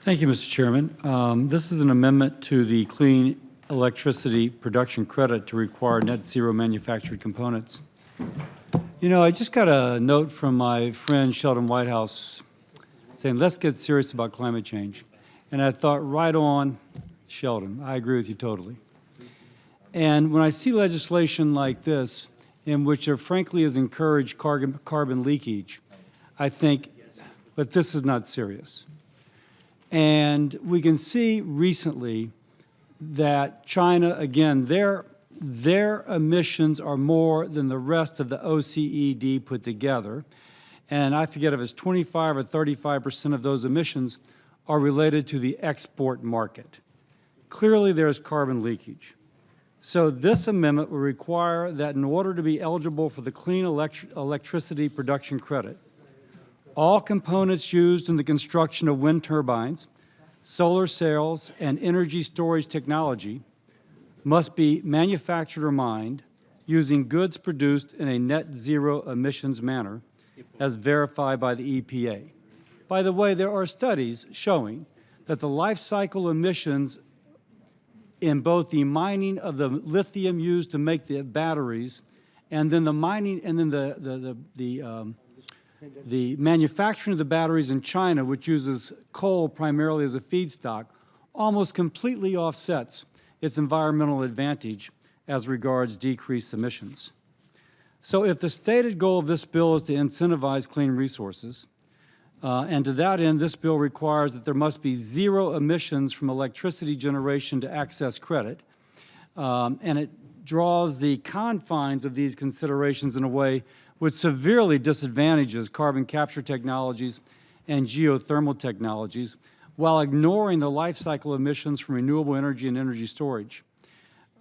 Thank you, Mr. Chairman. This is an amendment to the Clean Electricity Production Credit to require net zero manufactured components. You know, I just got a note from my friend Sheldon Whitehouse saying, let's get serious about climate change. And I thought, right on, Sheldon, I agree with you totally. And when I see legislation like this, in which there frankly is encouraged carbon leakage, I think, but this is not serious. And we can see recently that China, again, their emissions are more than the rest of the OECD put together. And I forget if it's 25 or 35% of those emissions are related to the export market. Clearly, there's carbon leakage. So this amendment will require that in order to be eligible for the Clean Electricity Production Credit, all components used in the construction of wind turbines, solar cells, and energy storage technology must be manufactured or mined using goods produced in a net zero emissions manner as verified by the EPA. By the way, there are studies showing that the life cycle emissions in both the mining of the lithium used to make the batteries and then the mining and then the manufacturing of the batteries in China, which uses coal primarily as a feedstock, almost completely offsets its environmental advantage as regards decreased emissions. So if the stated goal of this bill is to incentivize clean resources, and to that end, this bill requires that there must be zero emissions from electricity generation to access credit, and it draws the confines of these considerations in a way which severely disadvantages carbon capture technologies and geothermal technologies while ignoring the life cycle emissions from renewable energy and energy storage.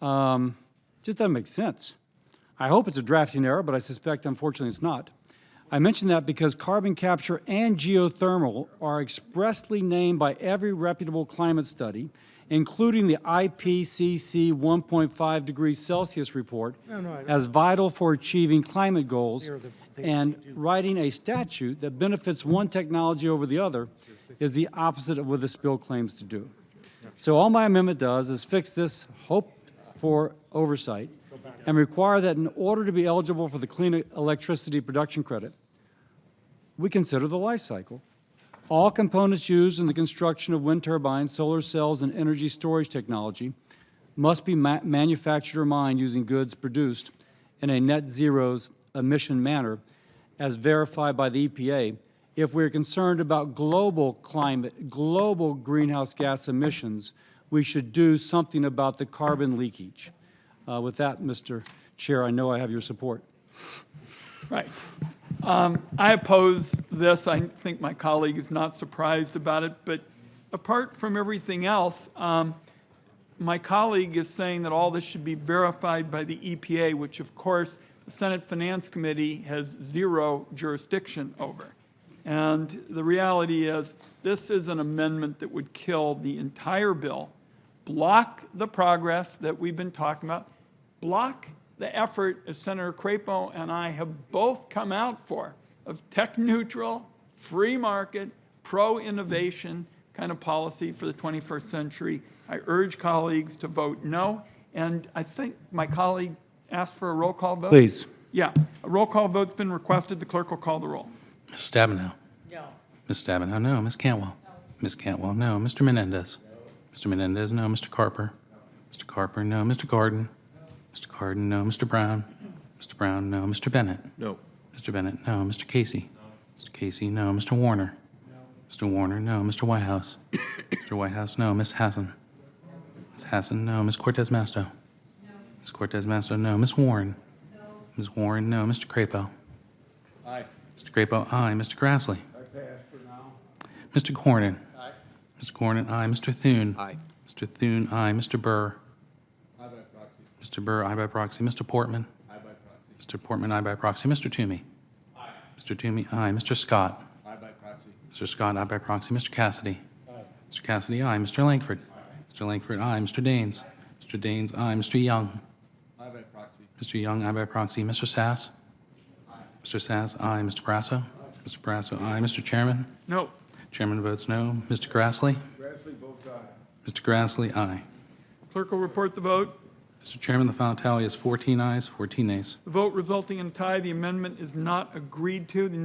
Just doesn't make sense. I hope it's a drafting error, but I suspect, unfortunately, it's not. I mention that because carbon capture and geothermal are expressly named by every reputable climate study, including the IPCC 1.5 degrees Celsius report, as vital for achieving climate goals, and writing a statute that benefits one technology over the other is the opposite of what this bill claims to do. So all my amendment does is fix this hope for oversight and require that in order to be eligible for the Clean Electricity Production Credit, we consider the life cycle. All components used in the construction of wind turbines, solar cells, and energy storage technology must be manufactured or mined using goods produced in a net zero's emission manner as verified by the EPA if we're concerned about global climate, global greenhouse gas emissions. We should do something about the carbon leakage. With that, Mr. Chair, I know I have your support. Right. I oppose this. I think my colleague is not surprised about it. But apart from everything else, my colleague is saying that all this should be verified by the EPA, which, of course, the Senate Finance Committee has zero jurisdiction over. And the reality is this is an amendment that would kill the entire bill, block the progress that we've been talking about, block the effort, as Senator Crapo and I have both come out for, of tech-neutral, free market, pro-innovation kind of policy for the 21st century. I urge colleagues to vote no. And I think my colleague asked for a roll call vote. Please. Yeah, a roll call vote's been requested. The clerk will call the roll. Ms. Stabenow? No. Ms. Stabenow, no. Ms. Cantwell? No. Ms. Cantwell, no. Mr. Menendez? No. Mr. Menendez, no. Mr. Carper? No. Mr. Carper, no. Mr. Gordon? Mr. Cardin, no. Mr. Brown? Mr. Brown, no. Mr. Bennett? No. Mr. Bennett, no. Mr. Casey? No. Mr. Casey, no. Mr. Warner? No. Mr. Warner, no. Mr. Whitehouse? Mr. Whitehouse, no. Ms. Hassan? Ms. Hassan, no. Ms. Cortez Masto? No. Ms. Cortez Masto, no. Ms. Warren? No. Ms. Warren, no. Mr. Crapo? Aye. Mr. Crapo, aye. Mr. Grassley? I pass for now. Mr. Cornyn? Aye. Mr. Cornyn, aye. Mr. Thune? Aye. Mr. Thune, aye. Mr. Burr? Aye by proxy. Mr. Burr, aye by proxy. Mr. Portman? Aye by proxy. Mr. Portman, aye by proxy. Mr. Toomey? Aye. Mr. Toomey, aye. Mr. Scott? Aye by proxy. Mr. Scott, aye by proxy. Mr. Cassidy? Aye. Mr. Cassidy, aye. Mr. Langford? Aye. Mr. Langford, aye. Mr. Daines? Mr. Daines, aye. Mr. Young? Aye by proxy. Mr. Young, aye by proxy. Mr. Sass? Aye. Mr. Sass, aye. Mr. Brasso? Mr. Brasso, aye. Mr. Chairman? No. Chairman votes no. Mr. Grassley? Grassley votes aye. Mr. Grassley, aye. Clerk will report the vote. Mr. Chairman, the final tally is 14 ayes, 14 nays. The vote resulting in a tie, the amendment is not agreed to. The